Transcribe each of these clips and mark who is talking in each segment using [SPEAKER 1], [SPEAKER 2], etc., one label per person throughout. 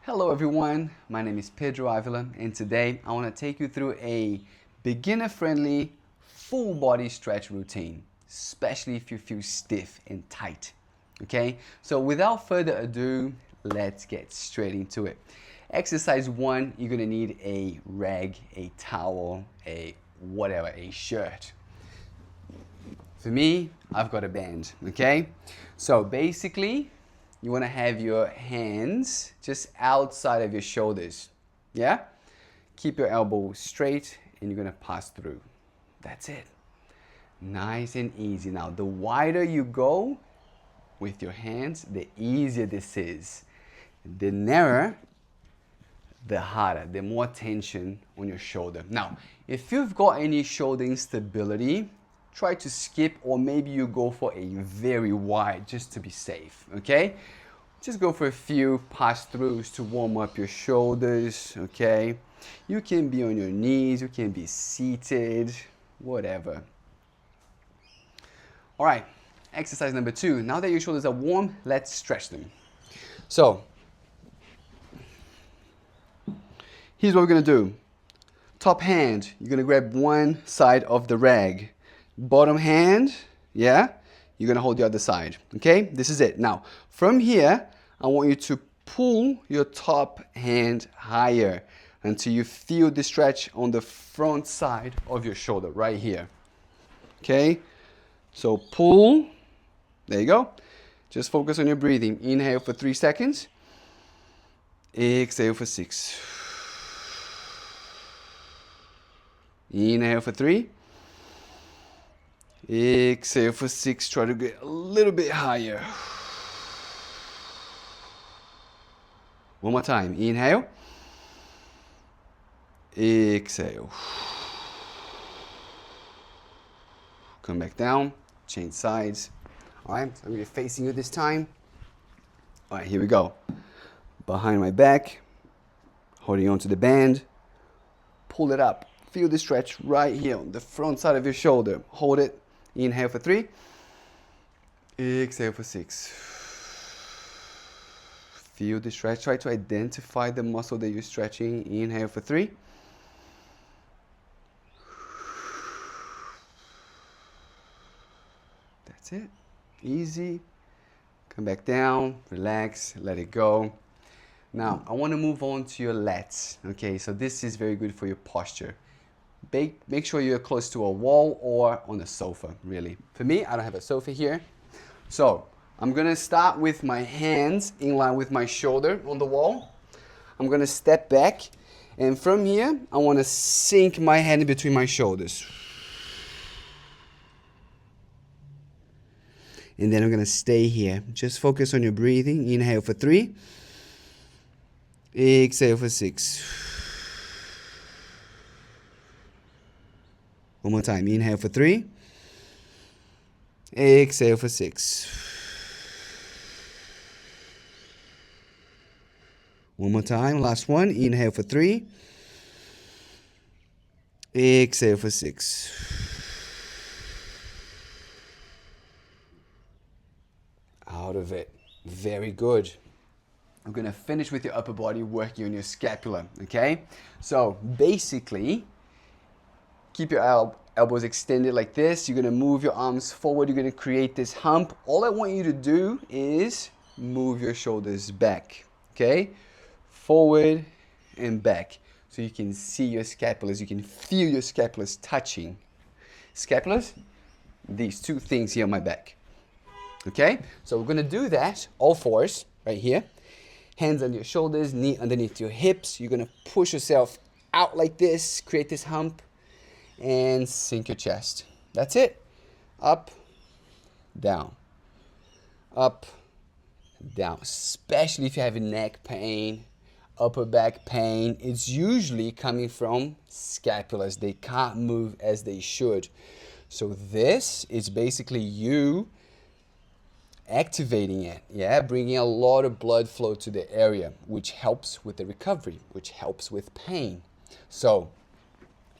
[SPEAKER 1] Hello everyone, my name is Pedro Avila and today I want to take you through a beginner-friendly full body stretch routine, especially if you feel stiff and tight. Okay, so without further ado, let's get straight into it. Exercise 1, you're going to need a rag, a towel, a whatever, a shirt. For me, I've got a band, okay? So basically, you want to have your hands just outside of your shoulders, yeah? Keep your elbow straight and you're going to pass through. That's it. Nice and easy. Now, the wider you go with your hands, the easier this is. The narrower, the harder, the more tension on your shoulder. Now, if you've got any shoulder instability, try to skip, or maybe you go for a very wide just to be safe, okay? Just go for a few pass-throughs to warm up your shoulders, okay? You can be on your knees, you can be seated, whatever. All right, exercise number 2. Now that your shoulders are warm, let's stretch them. So, here's what we're gonna do. Top hand, you're gonna grab one side of the rag. Bottom hand, yeah, you're gonna hold the other side, okay? This is it. Now, from here, I want you to pull your top hand higher until you feel the stretch on the front side of your shoulder, right here, okay? So pull, there you go. Just focus on your breathing. Inhale for 3 seconds. Exhale for 6. Inhale for 3. Exhale for 6. Try to get a little bit higher. One more time. Inhale. Exhale. Come back down. Change sides. All right, so I'm going to be facing you this time. All right, here we go. Behind my back. Holding on to the band. Pull it up. Feel the stretch right here on the front side of your shoulder. Hold it. Inhale for 3. Exhale for 6. Feel the stretch. Try to identify the muscle that you're stretching. Inhale for 3. That's it. Easy. Come back down. Relax. Let it go. Now, I want to move on to your lats. Okay, so this is very good for your posture. Make sure you're close to a wall or on a sofa, really. For me, I don't have a sofa here. So, I'm going to start with my hands in line with my shoulder on the wall. I'm going to step back. And from here, I want to sink my hand between my shoulders. And then I'm going to stay here. Just focus on your breathing. Inhale for 3. Exhale for 6. One more time. Inhale for 3. Exhale for 6. One more time. Last one. Inhale for 3. Exhale for 6. Out of it. Very good. I'm going to finish with your upper body, working on your scapula, okay? So basically, keep your elbows extended like this. You're going to move your arms forward. You're going to create this hump. All I want you to do is move your shoulders back, okay? Forward and back. So you can see your scapulas. You can feel your scapulas touching. Scapulas, these two things here on my back, okay? So we're going to do that, all fours, right here. Hands on your shoulders, knee underneath your hips. You're going to push yourself out like this, create this hump, and sink your chest. That's it. Up, down, up, down. Especially if you have neck pain, upper back pain, it's usually coming from scapulas. They can't move as they should. So this is basically you activating it, yeah, bringing a lot of blood flow to the area, which helps with the recovery, which helps with pain. So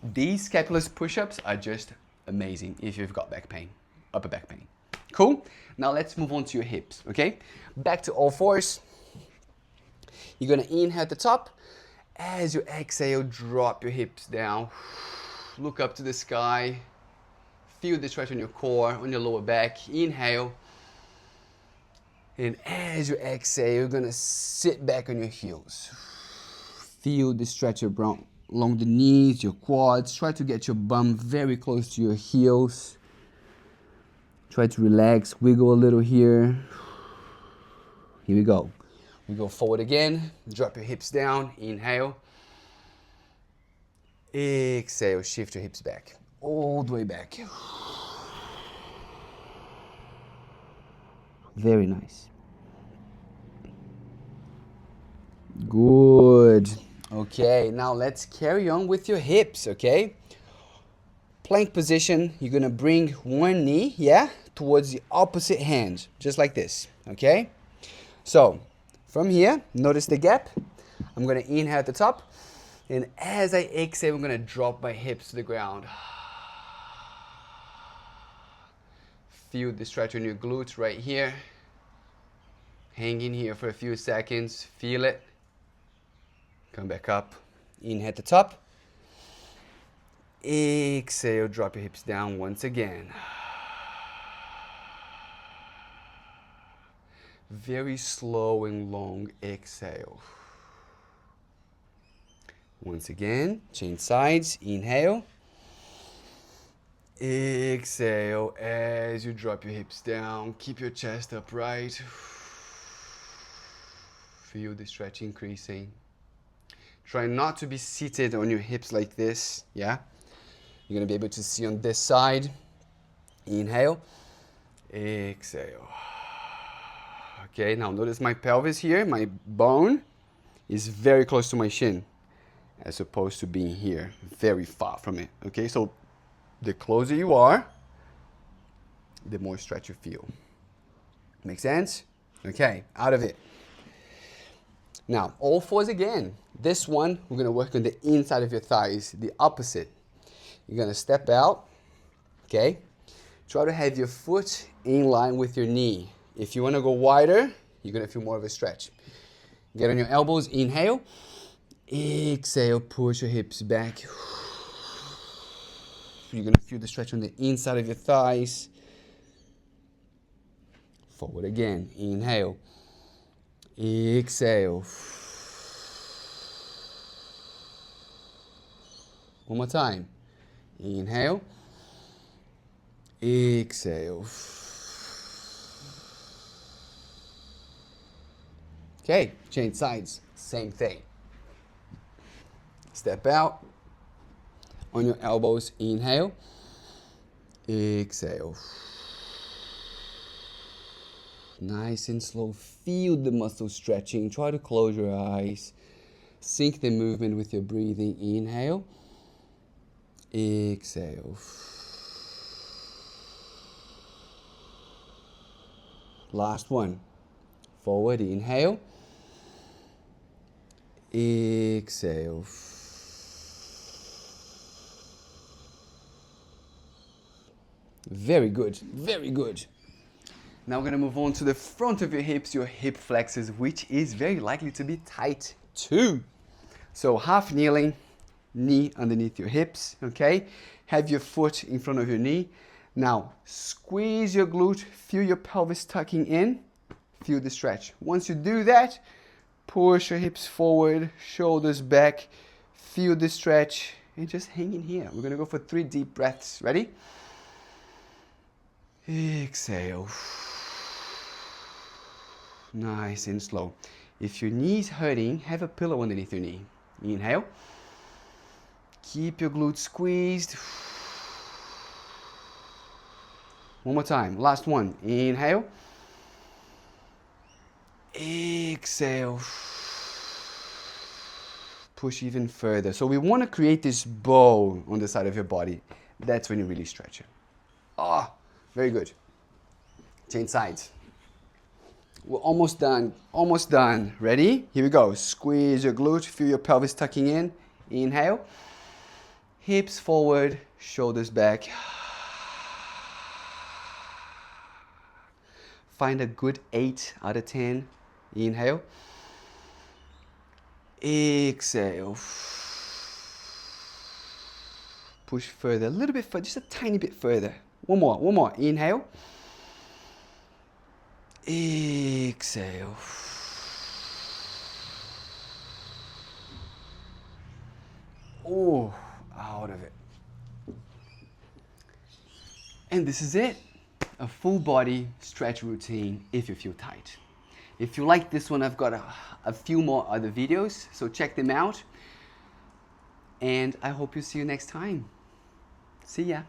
[SPEAKER 1] these scapulars push-ups are just amazing if you've got back pain, upper back pain. Cool? Now let's move on to your hips, okay? Back to all fours. You're gonna inhale at the top. As you exhale, drop your hips down. Look up to the sky. Feel the stretch on your core, on your lower back. Inhale. And as you exhale, you're gonna sit back on your heels. Feel the stretch along the knees, your quads. Try to get your bum very close to your heels. Try to relax, wiggle a little here. Here we go. We go forward again. Drop your hips down. Inhale. Exhale. Shift your hips back. All the way back. Very nice. Good. Okay, now let's carry on with your hips, okay? Plank position. You're going to bring one knee, towards the opposite hand, just like this, okay? So, from here, notice the gap. I'm going to inhale at the top. And as I exhale, I'm going to drop my hips to the ground. Feel the stretch on your glutes right here. Hang in here for a few seconds. Feel it. Come back up. Inhale at the top. Exhale, drop your hips down once again. Very slow and long exhale. Once again, change sides. Inhale. Exhale as you drop your hips down. Keep your chest upright. Feel the stretch increasing. Try not to be seated on your hips like this, You're going to be able to see on this side. Inhale. Exhale. Okay, now notice my pelvis here. My bone is very close to my shin, as opposed to being here, very far from it. Okay, so the closer you are, the more stretch you feel. Make sense? Okay, out of it. Now, all fours again. This one, we're going to work on the inside of your thighs, the opposite. You're going to step out, okay? Try to have your foot in line with your knee. If you want to go wider, you're going to feel more of a stretch. Get on your elbows, inhale. Exhale, push your hips back. You're going to feel the stretch on the inside of your thighs. Forward again, inhale. Exhale. One more time. Inhale. Exhale. Okay, change sides. Same thing. Step out. On your elbows, inhale. Exhale. Nice and slow. Feel the muscles stretching. Try to close your eyes. Sync the movement with your breathing. Inhale. Exhale. Last one. Forward, inhale. Exhale. Very good, very good. Now we're going to move on to the front of your hips, your hip flexors, which is very likely to be tight too. So half kneeling, knee underneath your hips, okay? Have your foot in front of your knee. Now squeeze your glute, feel your pelvis tucking in, feel the stretch. Once you do that, push your hips forward, shoulders back, feel the stretch, and just hang in here. We're going to go for 3 deep breaths. Ready? Exhale. Nice and slow. If your knee's hurting, have a pillow underneath your knee. Inhale. Keep your glutes squeezed. One more time. Last one. Inhale. Exhale. Push even further. So we want to create this bow on the side of your body. That's when you really stretch it. Ah, very good. Change sides. We're almost done. Almost done. Ready? Here we go. Squeeze your glute. Feel your pelvis tucking in. Inhale. Hips forward. Shoulders back. Find a good 8 out of 10. Inhale. Exhale. Push further, a little bit further, just a tiny bit further. One more. Inhale. Exhale. Oh, out of it. And this is it. A full body stretch routine if you feel tight. If you like this one, I've got a few more other videos, so check them out. And I hope you see you next time. See ya.